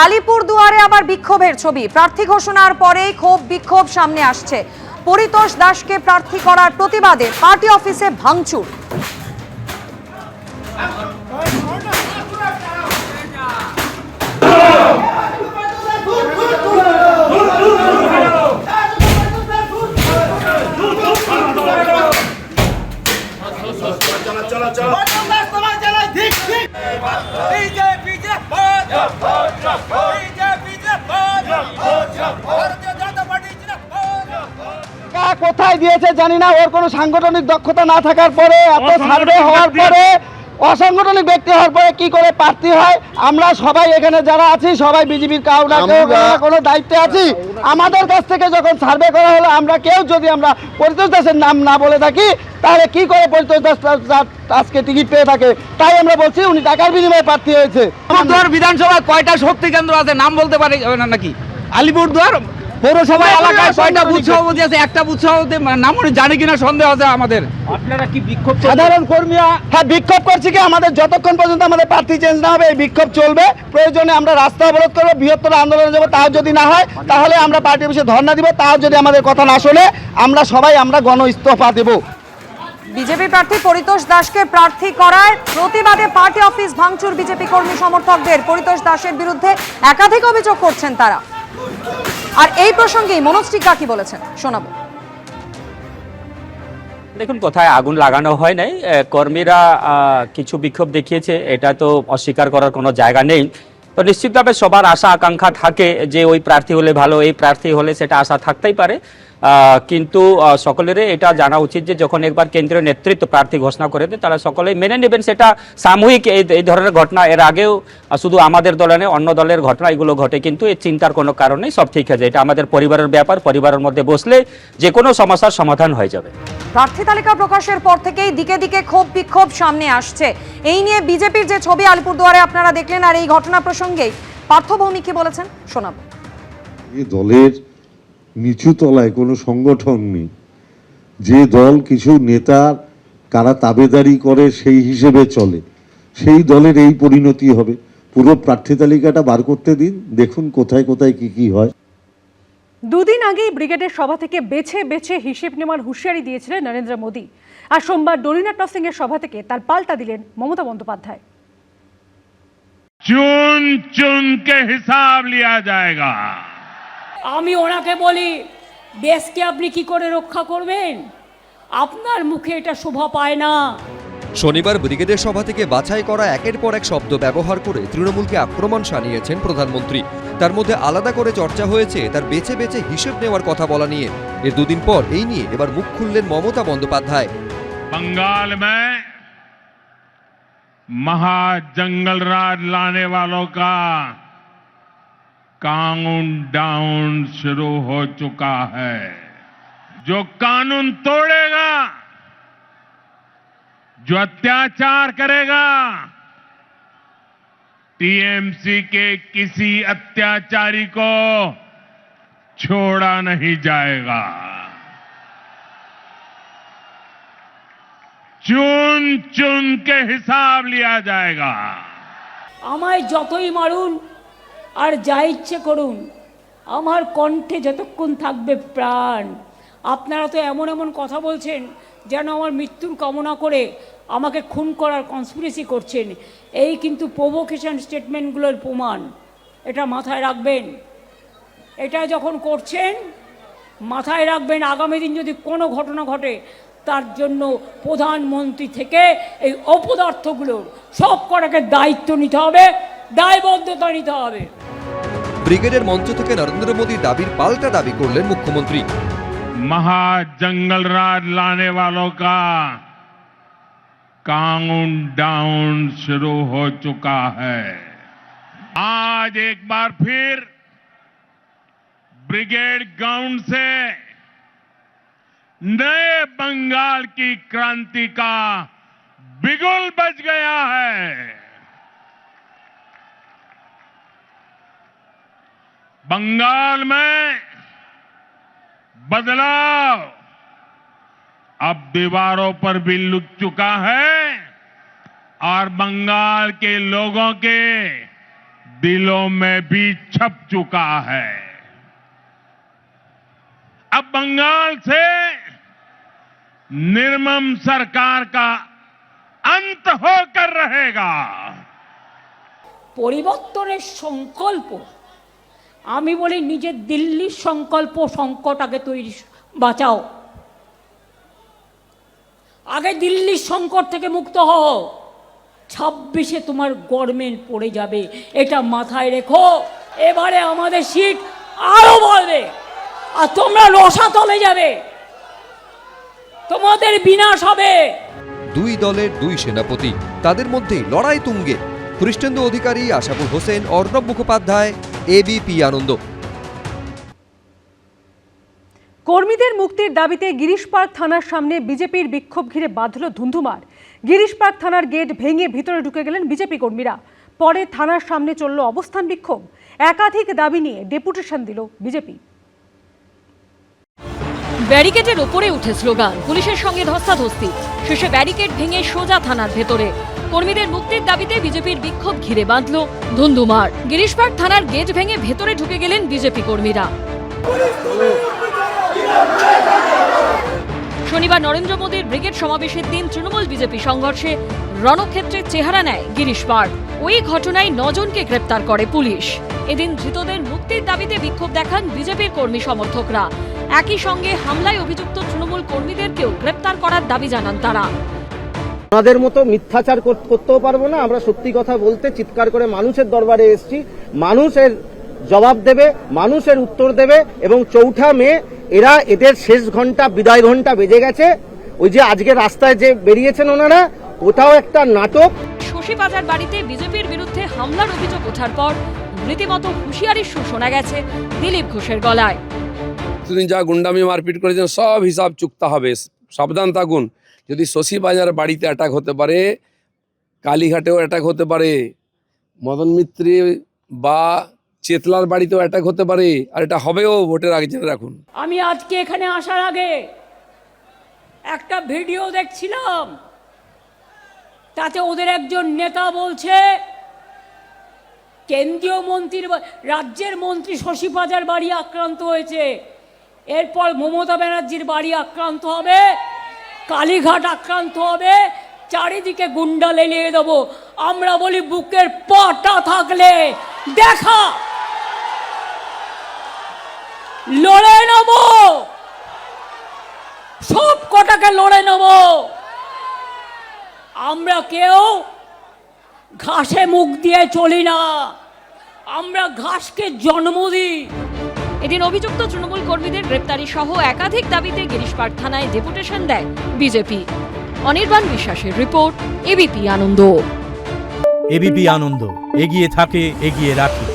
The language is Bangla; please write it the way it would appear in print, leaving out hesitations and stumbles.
আলিপুরদুয়ারে আবার বিক্ষোভের ছবি। প্রার্থী ঘোষণার পরেই ক্ষোভ বিক্ষোভ সামনে আসছে। পরিতোষ দাসকে প্রার্থী করার প্রতিবাদে পার্টি অফিসে ভাঙচুর। কোথায় দিয়েছে জানি না, ওর কোনো সাংগঠনিক দক্ষতা না থাকার পরে, এত সার্ভে হওয়ার পরে, অসাংগঠনিক ব্যক্তি হওয়ার পরে কি করে প্রার্থী হয়? আমরা সবাই এখানে যারা আছি সবাই বিজেপির কাউকে কোনো দায়িত্বে আছি। আমাদের কাছ থেকে যখন সার্ভে করা হলো, আমরা কেউ যদি আমরা পরিতোষ দাসের নাম না বলে থাকি, তাহলে কি করে পরিতোষ দাস আজকে টিকিট পেয়ে থাকে? তাই আমরা বলছি উনি টাকার বিনিময়ে প্রার্থী হয়েছে। আলিপুরদুয়ার বিধানসভায় কয়টা শক্তি কেন্দ্র আছে নাম বলতে পারে নাকি? আলিপুরদুয়ার পৌরসভা এলাকায় কয়টা বুথ সভাপতি আছে? একটা বুথ সভাপতি নাম জানি কিনা সন্দেহ আছে আমাদের। আপনারা কি বিক্ষোভ? সাধারণ কর্মীরা হ্যাঁ বিক্ষোভ করছে কি, আমাদের যতক্ষণ পর্যন্ত আমাদের প্রার্থী চেঞ্জ না হবে এই বিক্ষোভ চলবে। প্রয়োজনে আমরা রাস্তা অবরোধ করবো, বৃহত্তর আন্দোলনে যাবো। তাও যদি না হয় তাহলে আমরা পার্টি অফিসে ধর্ণা দিব। তাও যদি আমাদের কথা না শোনে আমরা সবাই গণ ইস্তফা দেব। বিজেপি প্রার্থী পরিতোষ দাসকে প্রার্থী করার প্রতিবাদে পার্টি অফিস ভাঙচুর বিজেপি কর্মী সমর্থকদের। পরিতোষ দাসের বিরুদ্ধে একাধিক অভিযোগ করছেন তারা। আর এই প্রসঙ্গেই মনোজ টিকা কি বলেছেন শোনাবো। দেখুন, কোথায় আগুন লাগানো হয় নাই, কর্মীরা কিছু বিক্ষোভ দেখিয়েছে, এটা তো অস্বীকার করার কোনো জায়গা নেই। তো নিশ্চিতভাবে সবার আশা আকাঙ্ক্ষা থাকে যে ওই প্রার্থী হলে ভালো, এই প্রার্থী হলে, সেটা আশা থাকতেই পারে। কিন্তু সকলেরই এটা জানা উচিত যে যখন একবার কেন্দ্রীয় নেতৃত্ব প্রার্থী ঘোষণা করে দেয় তারা সকলেই মেনে নেবেন। সেটা সাময়িক এই ধরনের ঘটনা এর আগেও শুধু আমাদের দলে নয়, অন্য দলের ঘটনা এগুলো ঘটে, কিন্তু এই চিন্তার কোনো কারণ নেই, সব ঠিক আছে। এটা আমাদের পরিবারের ব্যাপার, পরিবারের মধ্যে বসলে যে কোনো সমস্যার সমাধান হয়ে যাবে। প্রার্থী তালিকা প্রকাশের পর থেকেই দিকে দিকে ক্ষোভ বিক্ষোভ সামনে আসছে। এই নিয়ে বিজেপির যে ছবি আলিপুরদুয়ারে আপনারা দেখলেন, আর এই ঘটনা প্রসঙ্গেই পার্থ ভৌমিক কি বলেছেন শোনাবো। এই দলের নিচু তলায় কোনো সংগঠন নেই। যে দল কিছু নেতা কারা তাবেদারি করে সেই হিসেবে চলে, সেই দলের এই পরিণতি হবে। পুরো প্রার্থী তালিকাটা বার করতে দিন, দেখুন কোথায় কোথায় কি কি হয়। দুদিন আগেই ব্রিগেডের সভা থেকে বেছে বেছে হিসেব নেওয়ার হুঁশিয়ারি দিয়েছিলেন নরেন্দ্র মোদী। আর সোমবার ডোরিনাটফ সিং এর সভা থেকে তার পাল্টা দিলেন মমতা বন্দ্যোপাধ্যায়। চুন চুন কে হিসাব লিয়া জায়েগা। আমি ওনাকে বলি, দেশকে আপনি কি করে রক্ষা করবেন? আপনার মুখে এটা শোভা পায় না। শনিবার ব্রিগেডের সভা থেকে বাছাই করা একের পর এক শব্দ ব্যবহার করে তৃণমূলকে আক্রমণ শানিয়েছেন প্রধানমন্ত্রী। তার মধ্যে আলাদা করে চর্চা হয়েছে তার বেছে বেছে হিসেব নেওয়ার কথা বলা নিয়ে। এর দুদিন পর এই নিয়ে এবার মুখ খুললেন মমতা বন্দ্যোপাধ্যায়। बंगाल में महाजंगल राज लाने वालों का काउंटडाउन शुरू हो चुका है। जो कानून तोड़ेगा, जो अत्याचार करेगा, टीएमसी के किसी अत्याचारी को छोड़ा नहीं जाएगा। चुन चुन के हिसाब लिया जाएगा। আমায় যতই মারুন আর যা ইচ্ছে করুন, আমার কণ্ঠে যতক্ষণ থাকবে প্রাণ। আপনারা তো এমন এমন কথা বলছেন যেন আমার মৃত্যুর কামনা করে আমাকে খুন করার কনস্পিরেসি করছেন। এই কিন্তু প্রভোকেশন স্টেটমেন্টগুলোর প্রমাণ। এটা মাথায় রাখবেন। এটা যখন করছেন মাথায় রাখবেন, আগামী দিন যদি কোনো ঘটনা ঘটে তার জন্য প্রধানমন্ত্রী থেকে এই অপদার্থগুলোর সব কটাকে দায়িত্ব নিতে হবে, দায়বদ্ধতা নিতে হবে। ব্রিগেডের মঞ্চ থেকে নরেন্দ্র মোদী দাবির পাল্টা দাবি করলেন মুখ্যমন্ত্রী। महाजंगल राज लाने वालों का काउंटडाउन शुरू हो चुका है। आज एक बार फिर ब्रिगेड ग्राउंड से नए बंगाल की क्रांति का बिगुल बज गया है। बंगाल में बदलाव अब दीवारों पर भी लुट चुका है और बंगाल के लोगों के दिलों में भी छप चुका है। अब बंगाल से निर्मम सरकार का अंत होकर रहेगा। পরিবর্তনের সংকল্প, আমি বলি নিজের দিল্লির সংকল্প সংকট আগে তৈরি বাঁচাও, আগে দিল্লির সংকট থেকে মুক্ত হও। 26-এ তোমার গভর্নমেন্ট পড়ে যাবে, এটা মাথায় রেখো। এবারে আমাদের সিট আরো বাড়বে আর তোমরা রসাতলে যাবে, তোমাদের বিনাশ হবে। দুই দলের দুই সেনাপতি, তাদের মধ্যেই লড়াই তুঙ্গে। কৃষ্ণেন্দু অধিকারী, আশাপুর হোসেন, অর্ণব মুখোপাধ্যায়, এবিপি আনন্দ। কর্মীদের মুক্তির দাবিতে গিরিশ পার্ক থানার সামনে বিজেপির বিক্ষোভ ঘিরে বাঁধল ধুন্ধুমার। গিরিশ পার্ক থানার গেট ভেঙে ভিতরে ঢুকে গেলেন বিজেপি কর্মীরা। পরে থানার সামনে চলল অবস্থান বিক্ষোভ। একাধিক দাবি নিয়ে ডেপুটেশন দিল বিজেপি। ব্যারিকেডের ওপরে উঠে স্লোগান, পুলিশের সঙ্গে ধস্তাধস্তি, শেষে ব্যারিকেড ভেঙে সোজা থানার ভেতরে। কর্মীদের মুক্তির দাবিতে বিজেপির বিক্ষোভ ঘিরে বাঁধল ধুন্ধুমার। গিরিশ পার্ক থানার গেট ভেঙে ভেতরে ঢুকে গেলেন বিজেপি কর্মীরা। শনিবার নরেন্দ্র মোদীর ব্রিগেড সমাবেশের দিন তৃণমূল বিজেপি সংঘর্ষে রণক্ষেত্রের চেহারা নেয় গিরিশ পার্ক। ওই ঘটনায় 9 জনকে গ্রেপ্তার করে পুলিশ। এদিন ধৃতদের মুক্তির দাবিতে বিক্ষোভ দেখান বিজেপির কর্মী সমর্থকরা। একই সঙ্গে হামলায় অভিযুক্ত তৃণমূল কর্মীদেরকেও গ্রেপ্তার করার দাবি জানান তারা। আমাদের মতো মিথ্যাচার করতেও পারবো না, আমরা সত্যি কথা বলতে চিৎকার করে মানুষের দরবারে এসেছি। মানুষের জবাব দেবে, মানুষের উত্তর দেবে। এবং 4 মে এরা এদের শেষ ঘন্টা, বিদায় ঘন্টা বেজে গেছে। ওই যে আজকে রাস্তায় যে বেরিয়েছেন ওনারা, ওটাও একটা নাটক। শশীবাজার বাড়িতে বিজেপির বিরুদ্ধে হামলার অভিযোগ ওঠার পর রীতিমতো হুঁশিয়ারির সুর শোনা গেছে দিলীপ ঘোষের গলায়। এতদিন যা গুন্ডামি মারপিট করেছেন সব হিসাব চুকতে হবে, সাবধান থাকুন। যদি শশীবাজার বাড়িতে অ্যাটাক হতে পারে, কালীঘাটেও অ্যাটাক হতে পারে, মদন মিত্রে বা চেতলার বাড়িতেও অ্যাটাক হতে পারে, আর এটা হবেও ভোটের আগে, জেনে রাখুন। আমি আজকে এখানে আসার আগে একটা ভিডিও দেখছিলাম, তাতে ওদের একজন নেতা বলছে কেন্দ্রীয় মন্ত্রীর, রাজ্যের মন্ত্রী শশীবাজার বাড়ি আক্রান্ত হয়েছে, এরপর মমতা ব্যানার্জির বাড়ি আক্রান্ত হবে, কালীঘাট আক্রান্ত হবে, চারিদিকে গুন্ডা লেলিয়ে দেবো। আমরা বলি বুকের পাটা থাকলে দেখা, লড়ে নেব, সব কটাকে লড়ে নেব। আমরা কেউ ঘাসে মুখ দিয়ে চলি না, আমরা ঘাসকে জন্ম দিই। এদিন অভিযুক্ত তৃণমূল কর্মীদের গ্রেপ্তারি সহ একাধিক দাবিতে গিরিশ পার্ক থানায় ডেপুটেশন দেয় বিজেপি। অনির্বাণ বিশ্বাসের রিপোর্ট, এবিপি আনন্দ। এবিপি আনন্দ, এগিয়ে থাকে, এগিয়ে রাখে।